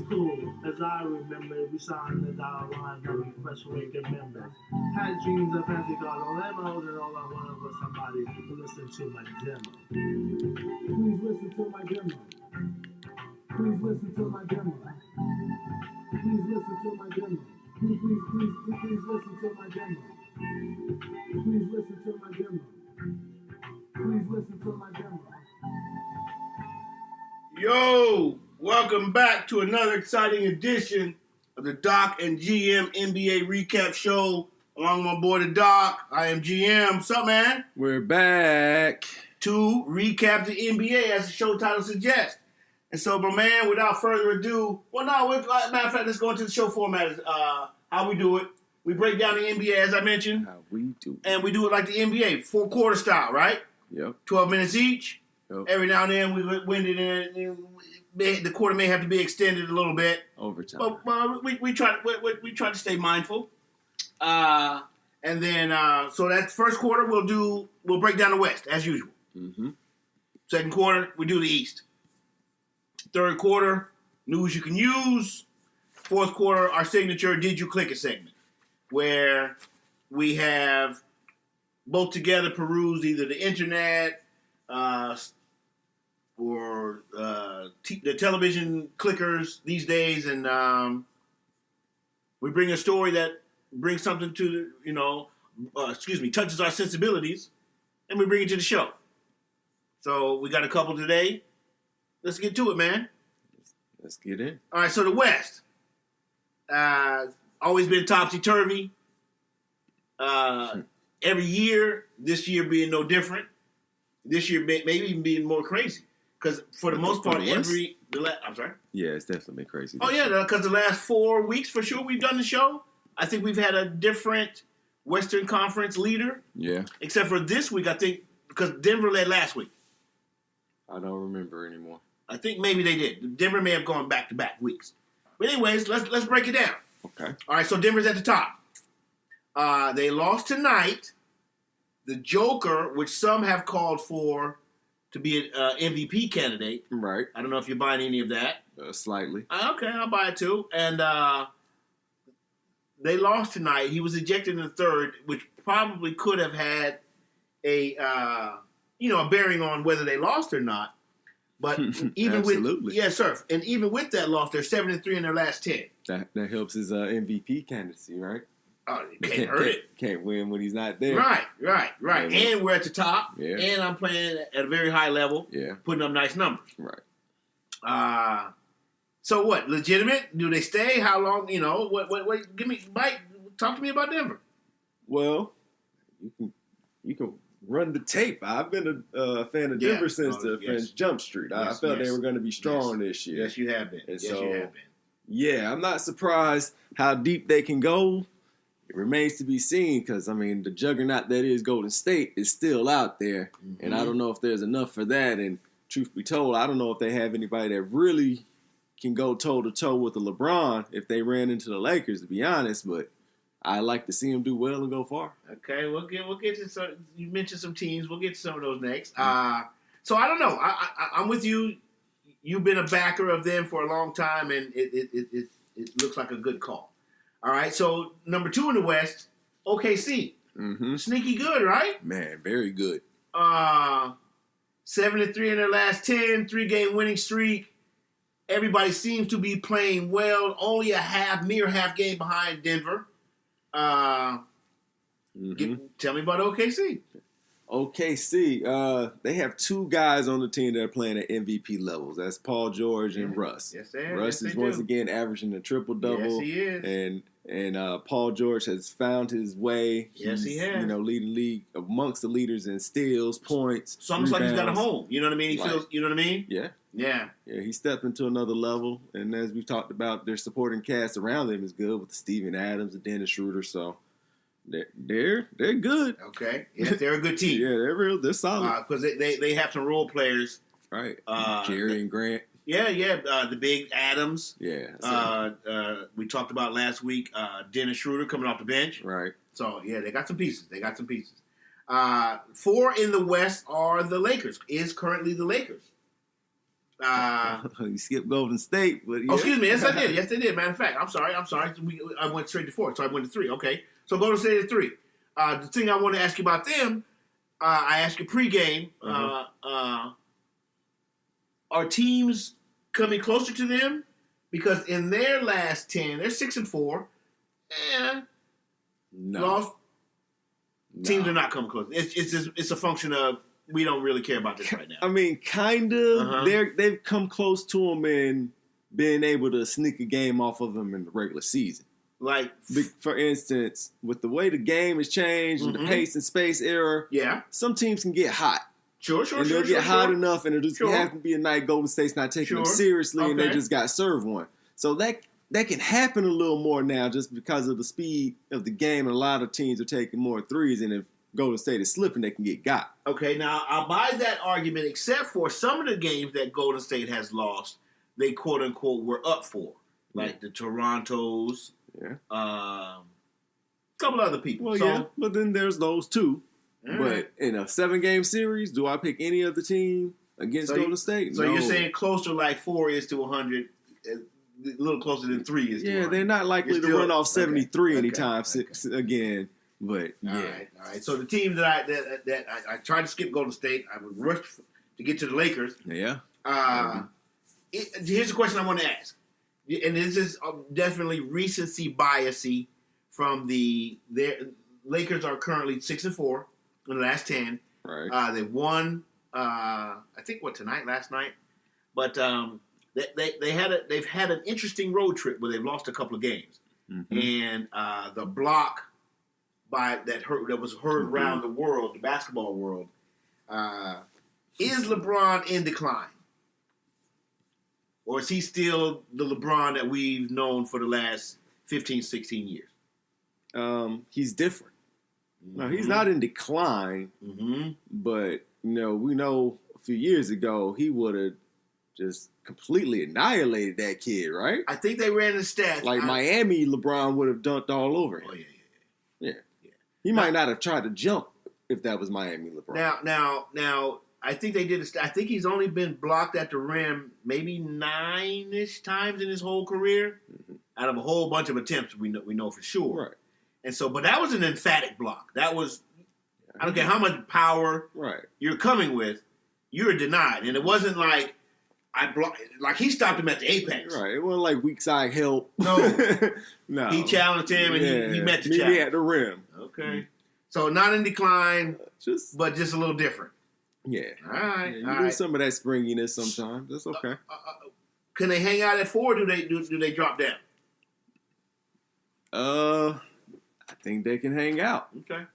cool, as I remember, we signed the dollar line that we fresh waking members. Had dreams of fancy cars on levels, and all I wanted was somebody to listen to my demo. Please listen to my demo. Please listen to my demo. Please listen to my demo. Please listen to my demo. Please listen to my demo. Please listen to my demo. Yo, welcome back to another exciting edition of the Doc and GM NBA Recap Show. Along with my boy, the Doc, I am GM. What's up, man? We're back to recap the NBA, as the show title suggests. And so, my man, without further ado, matter of fact, let's go into the show format. How we do it. We break down the NBA, as I mentioned. How we do it. And we do it like the NBA, 4-quarter style, right? Yep. 12 minutes each. Yep. Every now and then we win it in. The quarter may have to be extended a little bit. Overtime. But we try to stay mindful. And then so that first quarter we'll break down the West as usual. Mm-hmm. Second quarter we do the East. Third quarter, news you can use. Fourth quarter, our signature Did You Click It segment, where we have both together perused either the internet or the television clickers these days, and we bring a story that brings something to touches our sensibilities, and we bring it to the show. So we got a couple today. Let's get to it, man. Let's get in. All right, so the West. Always been topsy-turvy. Every year, this year being no different. This year maybe even being more crazy. Because for the most part, I'm sorry? Yeah, it's definitely been crazy. Oh, yeah, because the last 4 weeks, for sure, we've done the show. I think we've had a different Western Conference leader. Yeah. Except for this week, I think, because Denver led last week. I don't remember anymore. I think maybe they did. Denver may have gone back-to-back weeks. But anyways, let's break it down. Okay. All right, so Denver's at the top. They lost tonight. The Joker, which some have called for to be an MVP candidate. Right. I don't know if you're buying any of that. Slightly. Okay, I'll buy it too. And they lost tonight. He was ejected in the third, which probably could have had a bearing on whether they lost or not. But even Absolutely. Yes, sir. And even with that loss, they're 7-3 in their last 10. That helps his MVP candidacy, right? Oh, you can't hurt it. Can't win when he's not there. Right. Yeah. And we're at the top. Yeah. And I'm playing at a very high level. Yeah. Putting up nice numbers. Right. So what? Legitimate? Do they stay? How long? What? Give me, Mike. Talk to me about Denver. Well, you can run the tape. I've been a fan of Denver since the French Jump Street. I felt they were going to be strong this year. Yes, you have been. And you have been. Yeah, I'm not surprised how deep they can go. It remains to be seen because, the juggernaut that is Golden State is still out there. Mm-hmm. And I don't know if there's enough for that. And truth be told, I don't know if they have anybody that really can go toe-to-toe with the LeBron if they ran into the Lakers, to be honest. But I like to see them do well and go far. Okay, we'll get to some. You mentioned some teams. We'll get to some of those next. So I don't know. I'm with you. You've been a backer of them for a long time, and it looks like a good call. All right. So number 2 in the West, OKC. Mm-hmm. Sneaky good, right? Man, very good. 7-3 in their last 10, 3-game winning streak. Everybody seems to be playing well. Only mere half game behind Denver. Tell me about OKC. OKC, they have 2 guys on the team that are playing at MVP levels. That's Paul George and Russ. Yes, they are. Russ is once again averaging a triple-double. Yes, he is. And Paul George has found his way. Yes, he has. Leading league amongst the leaders in steals, points. It's almost like he's got a home. You know what I mean? Feels. You know what I mean? Yeah. Yeah. Yeah, he stepped into another level. And as we've talked about, their supporting cast around them is good with Steven Adams and Dennis Schroeder. So they're good. Okay. Yes, they're a good team. Yeah, they're solid. Because they have some role players. Right. Jerry and Grant. Yeah. The big Adams. Yeah. We talked about last week, Dennis Schroeder coming off the bench. Right. So, yeah, they got some pieces. 4 in the West are the Lakers. Is currently the Lakers. You skipped Golden State, but yeah. Oh, excuse me. Yes, I did. Yes, they did. Matter of fact, I'm sorry. I went straight to 4, so I went to 3. Okay, so Golden State is 3. The thing I want to ask you about them, I asked you pregame. Are teams coming closer to them? Because in their last 10, they're 6-4. No. Lost. No. Teams are not coming close. It's a function of we don't really care about this right now. I mean, kind of. They've come close to them and been able to sneak a game off of them in the regular season. Like, for instance, with the way the game has changed and the pace and space era, some teams can get hot. Sure. And they'll get hot enough, and it'll just happen to be a night Golden State's not taking them seriously, and they just got served one. So that can happen a little more now just because of the speed of the game, and a lot of teams are taking more threes, and if Golden State is slipping, they can get got. Okay, now I'll buy that argument, except for some of the games that Golden State has lost, they quote-unquote were up for, like the Torontos, a couple other people. Well, but then there's those two. But in a 7-game series, do I pick any other team against Golden State? So you're saying closer like 4 is to 100, a little closer than 3 is to 100. Yeah, they're not likely to run off 73 anytime again. But all right. So the teams that I tried to skip Golden State, I would rush to get to the Lakers. Yeah. Here's the question I want to ask, and this is definitely recency biasy from their Lakers are currently 6-4 in the last 10. Right. They've won. I think last night, but they've had an interesting road trip where they've lost a couple of games, and the block that was heard around the world, the basketball world, is LeBron in decline, or is he still the LeBron that we've known for the last 15, 16 years? He's different. No, he's not in decline, but we know a few years ago he would have just completely annihilated that kid, right? I think they ran the stats. Like Miami, LeBron would have dunked all over him. Oh, yeah. He might not have tried to jump if that was Miami LeBron. Now, I think they did. I think he's only been blocked at the rim maybe 9-ish times in his whole career, out of a whole bunch of attempts. We know for sure. Right. And so, but that was an emphatic block. That was, I don't care how much power you're coming with, you're denied. And it wasn't like he stopped him at the apex. Right. It wasn't like weak side help. No. No. He challenged him and he met the challenge. Maybe at the rim. Okay. So not in decline, but just a little different. Yeah. All right. You do some of that springiness sometimes. That's okay. Can they hang out at 4 or do they drop down? I think they can hang out. Okay.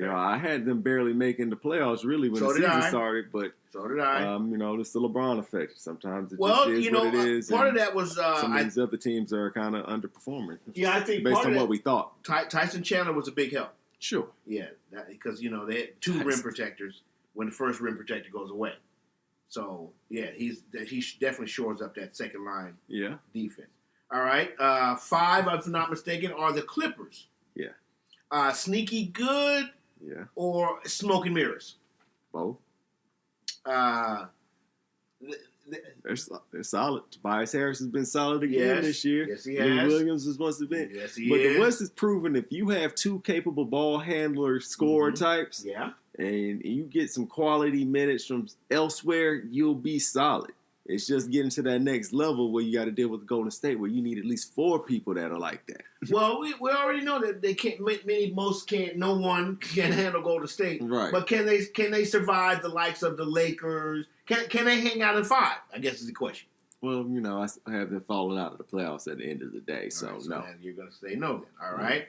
I had them barely making the playoffs really when the season started, but so did I. It's the LeBron effect. Sometimes it just is what it is. Part of that was some of these other teams are kind of underperforming. Yeah, I think based on what we thought. Tyson Chandler was a big help. Sure. Yeah, because they had 2 rim protectors when the first rim protector goes away. So yeah, he definitely shores up that second line defense. All right, 5, if I'm not mistaken, are the Clippers. Yeah. Sneaky good. Yeah. Or smoke and mirrors. Both. They're solid. Tobias Harris has been solid again this year. Yes, he has. Lou Williams was supposed to be. Yes, he is. But the West has proven if you have 2 capable ball handler scorer types, and you get some quality minutes from elsewhere, you'll be solid. It's just getting to that next level where you got to deal with Golden State, where you need at least 4 people that are like that. Well, we already know that they can't. No one can handle Golden State. Right. But can they survive the likes of the Lakers? Can they hang out in 5? I guess is the question. Well, I have them falling out of the playoffs at the end of the day, so no. You're going to say no then. All right.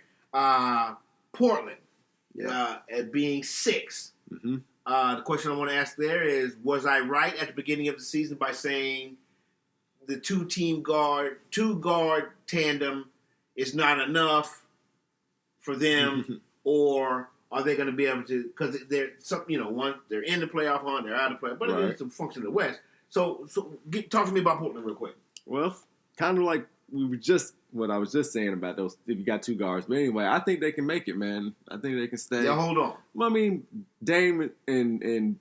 Portland. At being 6. Mm-hmm. The question I want to ask there is, was I right at the beginning of the season by saying the 2 guard tandem is not enough for them, or are they going to be able to? Because they're they're in the playoff hunt, they're out of the playoff, but it's a function of the West. So talk to me about Portland real quick. Well, kind of like what I was just saying about those. If you got 2 guards, but anyway, I think they can make it, man. I think they can stay. Yeah, hold on. Well, I mean, Dame and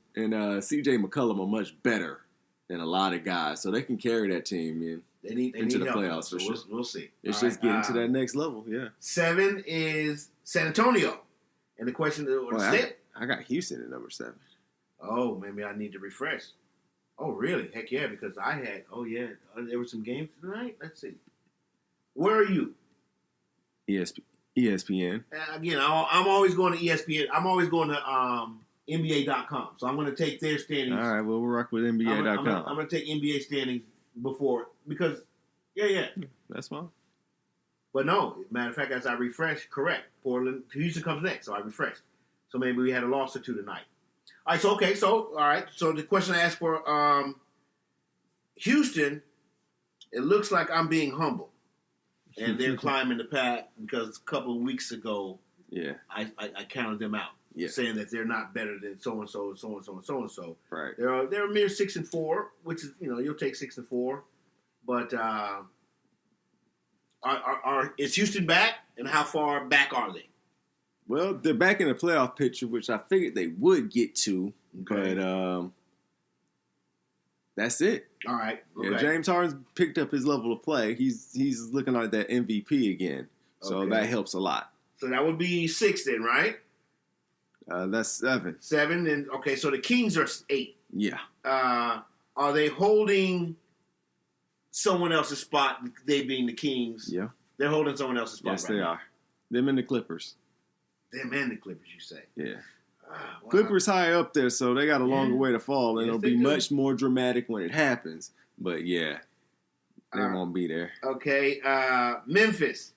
C.J. McCollum are much better and a lot of guys, so they can carry that team in. They need into the help, playoffs so for sure. We'll see. It's All just right, getting to that next level. Yeah. 7 is San Antonio, and the question is, I got Houston at number 7. oh, maybe I need to refresh. Oh, really? Heck yeah, because I had. Oh yeah, there were some games tonight. Let's see. Where are you? ESPN. Again, I'm always going to ESPN. I'm always going to NBA.com. So I'm going to take their standings. All right, well, we'll rock with NBA.com. I'm going to take NBA standings before because, yeah. That's fine. But no, matter of fact, as I refresh, correct. Houston comes next, so I refreshed. So maybe we had a loss or two tonight. All right, all right. So the question I asked for Houston, it looks like I'm being humble. And they're climbing the path because a couple of weeks ago, I counted them out, saying that they're not better than so and so, so and so, and so and so. Right. They're a mere 6-4, which is you'll take 6-4, but is Houston back, and how far back are they? Well, they're back in the playoff picture, which I figured they would get to, but that's it. All right. Okay. Yeah, James Harden's picked up his level of play. He's looking like that MVP again, so that helps a lot. So that would be 6 then, right? That's 7. 7, and okay. So the Kings are 8. Yeah. Are they holding someone else's spot? They being the Kings. Yeah. They're holding someone else's spot. Yes, right they now. are. Them and the Clippers. Them and the Clippers, you say? Yeah. Wow. Clippers high up there, so they got a longer way to fall, and Yes, it'll they be do. much more dramatic when it happens. But yeah, they won't be there. Okay, Memphis.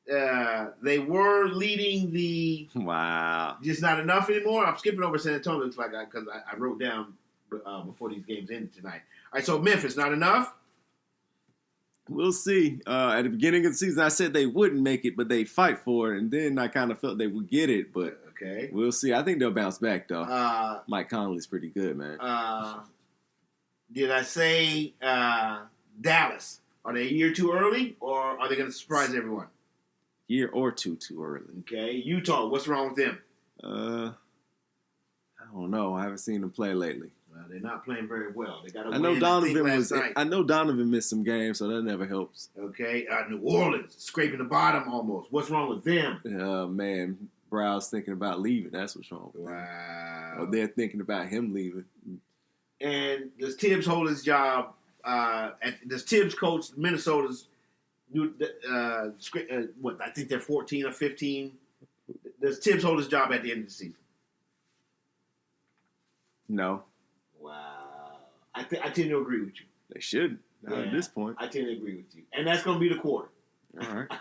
They were leading the. Wow. Just not enough anymore. I'm skipping over San Antonio. Looks like because I wrote down before these games ended tonight. All right, so Memphis not enough. We'll see. At the beginning of the season, I said they wouldn't make it, but they fight for it, and then I kind of felt they would get it. But okay, we'll see. I think they'll bounce back though. Mike Conley's pretty good, man. Did I say Dallas? Are they a year too early, or are they going to surprise everyone? Year or two too early. Okay, Utah. What's wrong with them? I don't know. I haven't seen them play lately. Well, they're not playing very well. They got. I know Donovan missed some games, so that never helps. Okay, New Orleans scraping the bottom almost. What's wrong with them? Man, Brow's thinking about leaving. That's what's wrong. Wow. Or they're thinking about him leaving. And does Tibbs hold his job? Does Tibbs coach Minnesota's? What I think they're 14 or 15. Does Tibbs hold his job at the end of the season? No. Wow. I tend to agree with you. They should. Not at this point. I tend to agree with you. And that's going to be the quarter. All right.